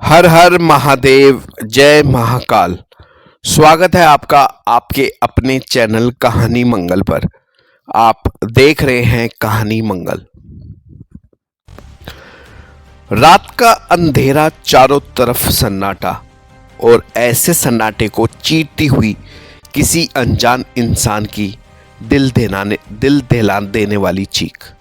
हर हर महादेव, जय महाकाल। स्वागत है आपका आपके अपने चैनल कहानी मंगल पर। आप देख रहे हैं कहानी मंगल। रात का अंधेरा, चारों तरफ सन्नाटा, और ऐसे सन्नाटे को चीरती हुई किसी अनजान इंसान की दिल दहला देने वाली चीख।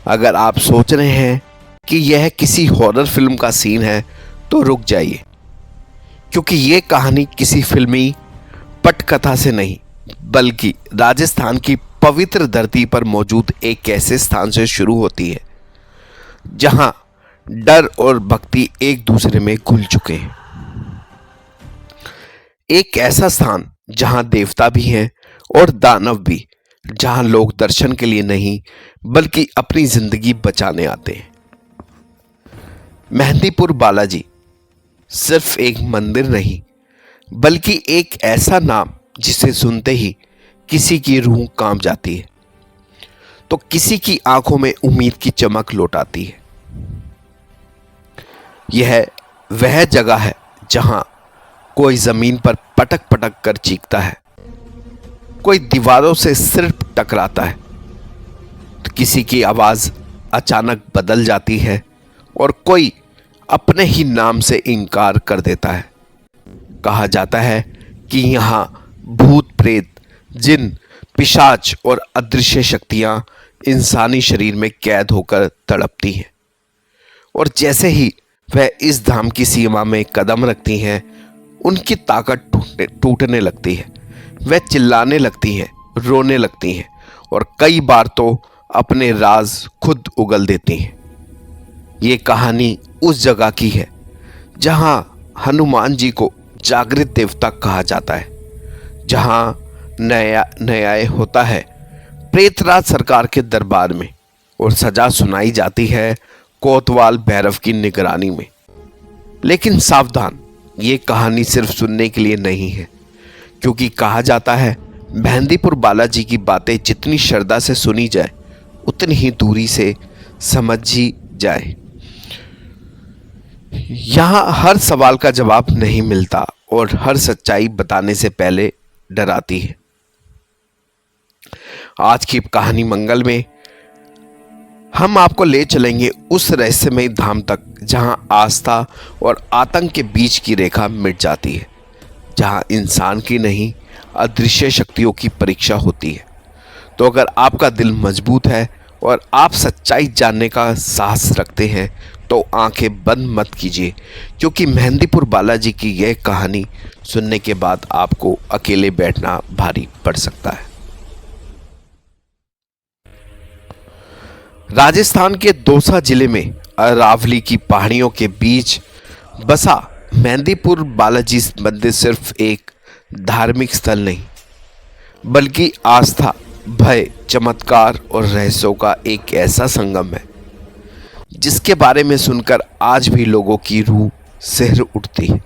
अगर आप सोच रहे हैं कि यह किसी हॉरर फिल्म का सीन है तो रुक जाइए, क्योंकि यह कहानी किसी फिल्मी पटकथा से नहीं बल्कि राजस्थान की पवित्र धरती पर मौजूद एक ऐसे स्थान से शुरू होती है जहां डर और भक्ति एक दूसरे में घुल चुके हैं। एक ऐसा स्थान जहां देवता भी हैं और दानव भी, जहां लोग दर्शन के लिए नहीं बल्कि अपनी जिंदगी बचाने आते हैं। मेहंदीपुर बालाजी सिर्फ एक मंदिर नहीं बल्कि एक ऐसा नाम जिसे सुनते ही किसी की रूह कांप जाती है तो किसी की आंखों में उम्मीद की चमक लौट आती है। यह वह जगह है जहां कोई जमीन पर पटक पटक कर चीखता है, कोई दीवारों से सिर टकराता है तो किसी की आवाज अचानक बदल जाती है और कोई अपने ही नाम से इनकार कर देता है। कहा जाता है कि यहाँ भूत प्रेत, जिन, पिशाच और अदृश्य शक्तियां इंसानी शरीर में कैद होकर तड़पती हैं, और जैसे ही वह इस धाम की सीमा में कदम रखती हैं उनकी ताकत टूटने लगती है। वह चिल्लाने लगती हैं, रोने लगती हैं और कई बार तो अपने राज खुद उगल देती हैं। ये कहानी उस जगह की है जहां हनुमान जी को जागृत देवता कहा जाता है, जहां न्याय होता है प्रेतराज सरकार के दरबार में और सजा सुनाई जाती है कोतवाल भैरव की निगरानी में। लेकिन सावधान, ये कहानी सिर्फ सुनने के लिए नहीं है, क्योंकि कहा जाता है मेहंदीपुर बालाजी की बातें जितनी श्रद्धा से सुनी जाए उतनी ही दूरी से समझी जाए। यहाँ हर सवाल का जवाब नहीं मिलता और हर सच्चाई बताने से पहले डराती है। आज की कहानी मंगल में हम आपको ले चलेंगे उस रहस्यमय धाम तक जहां आस्था और आतंक के बीच की रेखा मिट जाती है, जहां इंसान की नहीं अदृश्य शक्तियों की परीक्षा होती है। तो अगर आपका दिल मजबूत है और आप सच्चाई जानने का साहस रखते हैं तो आंखें बंद मत कीजिए, क्योंकि मेहंदीपुर बालाजी की यह कहानी सुनने के बाद आपको अकेले बैठना भारी पड़ सकता है। राजस्थान के दौसा जिले में अरावली की पहाड़ियों के बीच बसा मेहंदीपुर बालाजी मंदिर सिर्फ एक धार्मिक स्थल नहीं बल्कि आस्था, भय, चमत्कार और रहस्यों का एक ऐसा संगम है जिसके बारे में सुनकर आज भी लोगों की रूह सिहर उठती है।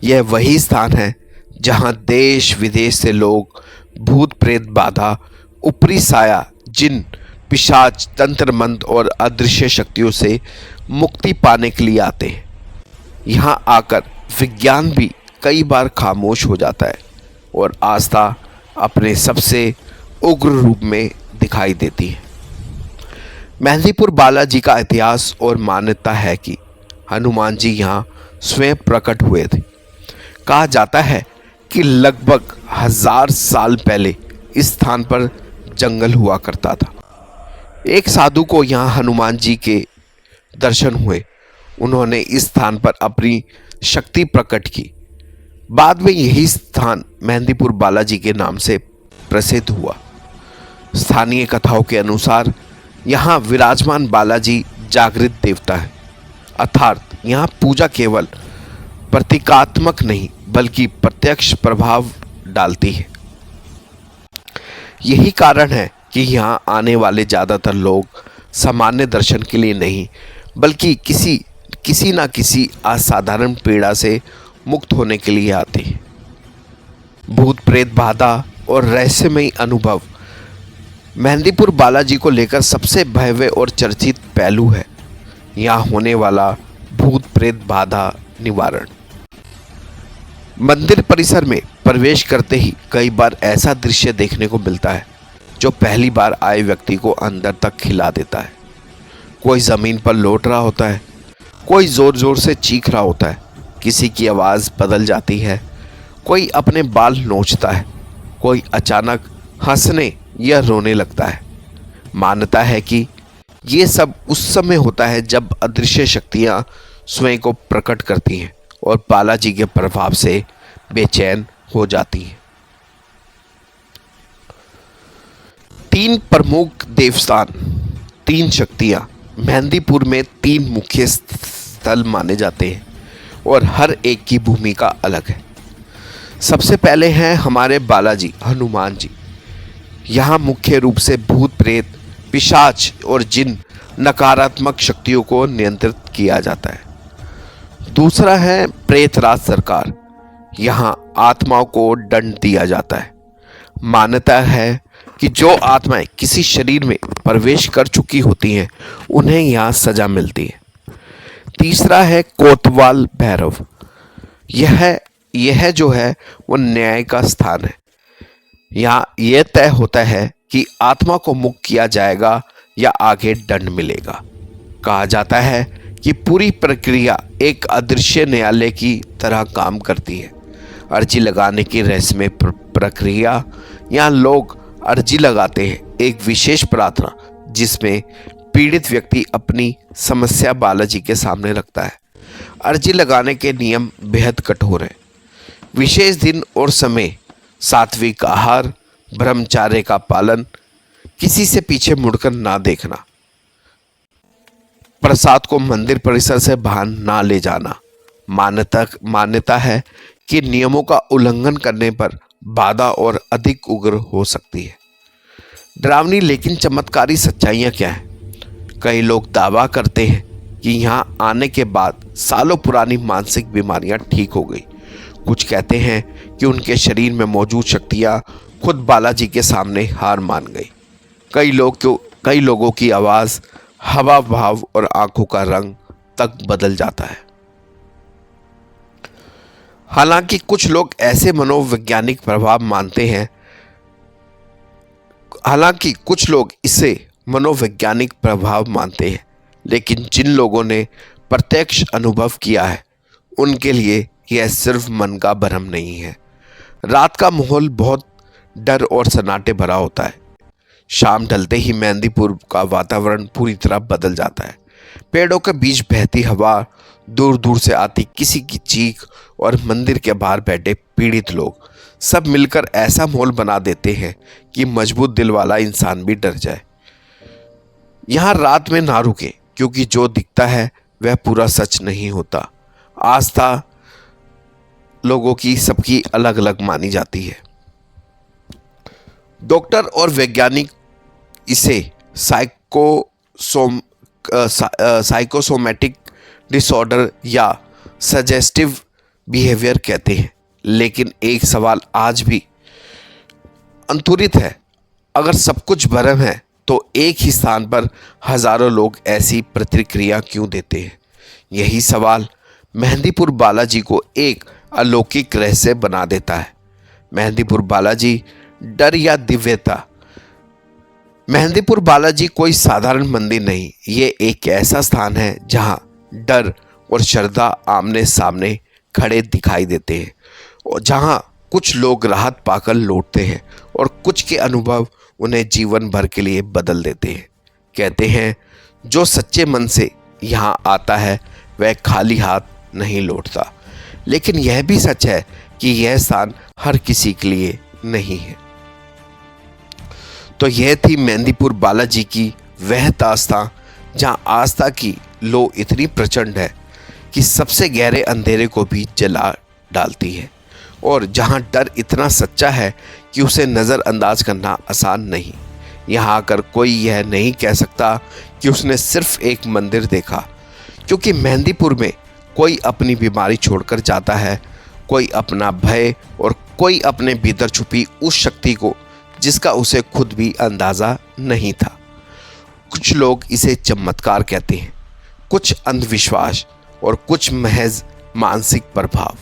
यह वही स्थान है जहां देश विदेश से लोग भूत प्रेत बाधा, ऊपरी साया, जिन, पिशाच, तंत्र मंत्र और अदृश्य शक्तियों से मुक्ति पाने के लिए आते हैं। यहां आकर विज्ञान भी कई बार खामोश हो जाता है और आस्था अपने सबसे उग्र रूप में दिखाई देती है। मेहंदीपुर बालाजी का इतिहास और मान्यता है कि हनुमान जी यहाँ स्वयं प्रकट हुए थे। कहा जाता है कि लगभग 1000 साल पहले इस स्थान पर जंगल हुआ करता था। एक साधु को यहाँ हनुमान जी के दर्शन हुए। उन्होंने इस स्थान पर अपनी शक्ति प्रकट की। बाद में यही स्थान मेहंदीपुर बालाजी के नाम से प्रसिद्ध हुआ। स्थानीय कथाओं के अनुसार यहाँ विराजमान बालाजी जागृत देवता है, अर्थात यहाँ पूजा केवल प्रतीकात्मक नहीं बल्कि प्रत्यक्ष प्रभाव डालती है। यही कारण है कि यहाँ आने वाले ज़्यादातर लोग सामान्य दर्शन के लिए नहीं बल्कि किसी न किसी असाधारण पीड़ा से मुक्त होने के लिए आते हैं। भूत प्रेत बाधा और रहस्यमय अनुभव मेहंदीपुर बालाजी को लेकर सबसे भव्य और चर्चित पहलू है। यहाँ होने वाला भूत प्रेत बाधा निवारण। मंदिर परिसर में प्रवेश करते ही कई बार ऐसा दृश्य देखने को मिलता है जो पहली बार आए व्यक्ति को अंदर तक खिला देता है। कोई जमीन पर लौट रहा होता है, कोई जोर जोर से चीख रहा होता है, किसी की आवाज़ बदल जाती है, कोई अपने बाल नोचता है, कोई अचानक हंसने या रोने लगता है। मान्यता है कि ये सब उस समय होता है जब अदृश्य शक्तियाँ स्वयं को प्रकट करती हैं और बालाजी के प्रभाव से बेचैन हो जाती हैं। 3 प्रमुख देवस्थान, 3 शक्तियाँ। मेहंदीपुर में 3 मुख्य स्थल माने जाते हैं और हर एक की भूमिका अलग है। सबसे पहले हैं हमारे बालाजी हनुमान जी। यहाँ मुख्य रूप से भूत प्रेत, पिशाच और जिन नकारात्मक शक्तियों को नियंत्रित किया जाता है। दूसरा है प्रेतराज सरकार। यहाँ आत्माओं को दंड दिया जाता है। मान्यता है कि जो आत्माएं किसी शरीर में प्रवेश कर चुकी होती हैं उन्हें यहाँ सजा मिलती है। तीसरा है कोतवाल भैरव। यह जो है वो न्याय का स्थान है। यहाँ यह तय होता है कि आत्मा को मुक्त किया जाएगा या आगे दंड मिलेगा। कहा जाता है कि पूरी प्रक्रिया एक अदृश्य न्यायालय की तरह काम करती है। अर्जी लगाने की रहस्यमय प्रक्रिया। यहाँ लोग अर्जी लगाते हैं, एक विशेष प्रार्थना जिसमें पीड़ित व्यक्ति अपनी समस्या बालाजी के सामने रखता है। अर्जी लगाने के नियम बेहद कठोर हैं। विशेष दिन और समय, सात्विक आहार, ब्रह्मचर्य का पालन, किसी से पीछे मुड़कर ना देखना, प्रसाद को मंदिर परिसर से बाहर ना ले जाना। मान्यता है कि नियमों का उल्लंघन करने पर बाधा और अधिक उग्र हो सकती है। डरावनी लेकिन चमत्कारी सच्चाइयाँ क्या हैं? कई लोग दावा करते हैं कि यहाँ आने के बाद सालों पुरानी मानसिक बीमारियाँ ठीक हो गई। कुछ कहते हैं कि उनके शरीर में मौजूद शक्तियाँ खुद बालाजी के सामने हार मान गई। कई लोगों की आवाज़, हवा भाव और आंखों का रंग तक बदल जाता है। हालांकि कुछ लोग ऐसे मनोवैज्ञानिक प्रभाव मानते हैं, लेकिन जिन लोगों ने प्रत्यक्ष अनुभव किया है उनके लिए यह सिर्फ मन का भ्रम नहीं है। रात का माहौल बहुत डर और सन्नाटे भरा होता है। शाम ढलते ही मेहंदीपुर का वातावरण पूरी तरह बदल जाता है। पेड़ों के बीच बहती हवा, दूर दूर से आती किसी की चीख और मंदिर के बाहर बैठे पीड़ित लोग सब मिलकर ऐसा माहौल बना देते हैं कि मजबूत दिल वाला इंसान भी डर जाए। यहाँ रात में ना रुके, क्योंकि जो दिखता है वह पूरा सच नहीं होता। आस्था लोगों की सबकी अलग अलग मानी जाती है। डॉक्टर और वैज्ञानिक इसे साइकोसोमैटिक डिसऑर्डर या सजेस्टिव बिहेवियर कहते हैं। लेकिन एक सवाल आज भी अंतुरित है, अगर सब कुछ भ्रम है तो एक ही स्थान पर हजारों लोग ऐसी प्रतिक्रिया क्यों देते हैं? यही सवाल मेहंदीपुर बालाजी को एक अलौकिक रहस्य बना देता है। मेहंदीपुर बालाजी, डर या दिव्यता। मेहंदीपुर बालाजी कोई साधारण मंदिर नहीं, ये एक ऐसा स्थान है जहां डर और श्रद्धा आमने सामने खड़े दिखाई देते हैं, और जहां कुछ लोग राहत पाकर लौटते हैं और कुछ के अनुभव उन्हें जीवन भर के लिए बदल देते हैं। कहते हैं जो सच्चे मन से यहाँ आता है वह खाली हाथ नहीं लौटता। लेकिन यह भी सच है कि यह स्थान हर किसी के लिए नहीं है। तो यह थी मेहंदीपुर बालाजी की वह आस्था जहाँ आस्था की लो इतनी प्रचंड है कि सबसे गहरे अंधेरे को भी जला डालती है, और जहाँ डर इतना सच्चा है कि उसे नज़रअंदाज करना आसान नहीं। यहाँ आकर कोई यह नहीं कह सकता कि उसने सिर्फ एक मंदिर देखा, क्योंकि मेहंदीपुर में कोई अपनी बीमारी छोड़कर जाता है, कोई अपना भय और कोई अपने भीतर छुपी उस शक्ति को जिसका उसे खुद भी अंदाज़ा नहीं था। कुछ लोग इसे चमत्कार कहते हैं, कुछ अंधविश्वास और कुछ महज मानसिक प्रभाव।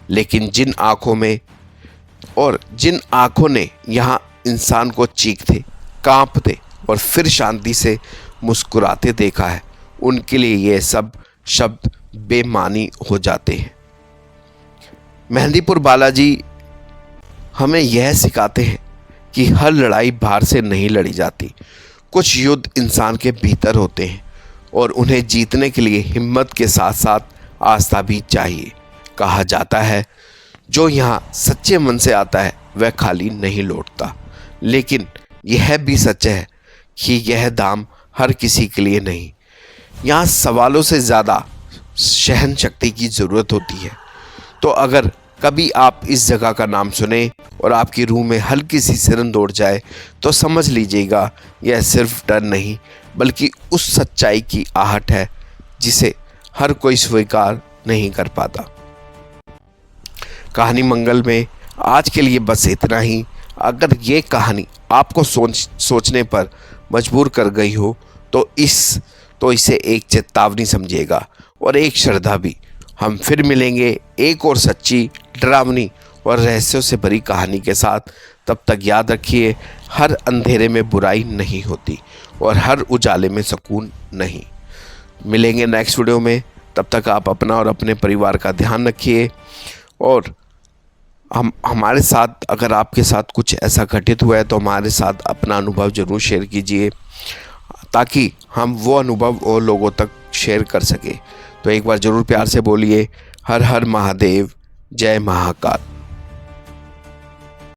लेकिन जिन आंखों ने यहाँ इंसान को चीखते, कांपते और फिर शांति से मुस्कुराते देखा है, उनके लिए ये सब शब्द बेमानी हो जाते हैं। मेहंदीपुर बालाजी हमें यह सिखाते हैं कि हर लड़ाई बाहर से नहीं लड़ी जाती। कुछ युद्ध इंसान के भीतर होते हैं और उन्हें जीतने के लिए हिम्मत के साथ साथ आस्था भी चाहिए। कहा जाता है, जो यहाँ सच्चे मन से आता है वह खाली नहीं लौटता। लेकिन यह भी सच है कि यह दाम हर किसी के लिए नहीं। यहाँ सवालों से ज़्यादा सहन शक्ति की ज़रूरत होती है। तो अगर कभी आप इस जगह का नाम सुने और आपकी रूह में हल्की सी सिरन दौड़ जाए, तो समझ लीजिएगा यह सिर्फ डर नहीं, बल्कि उस सच्चाई की आहट है जिसे हर कोई स्वीकार नहीं कर पाता। कहानी मंगल में आज के लिए बस इतना ही। अगर ये कहानी आपको सोचने पर मजबूर कर गई हो तो इसे एक चेतावनी समझिएगा और एक श्रद्धा भी। हम फिर मिलेंगे एक और सच्ची, डरावनी और रहस्यों से भरी कहानी के साथ। तब तक याद रखिए, हर अंधेरे में बुराई नहीं होती और हर उजाले में सुकून नहीं। मिलेंगे नेक्स्ट वीडियो में। तब तक आप अपना और अपने परिवार का ध्यान रखिए। और हमारे साथ, अगर आपके साथ कुछ ऐसा घटित हुआ है तो हमारे साथ अपना अनुभव ज़रूर शेयर कीजिए, ताकि हम वो अनुभव और लोगों तक शेयर कर सके। तो एक बार ज़रूर प्यार से बोलिए, हर हर महादेव, जय महाकाल।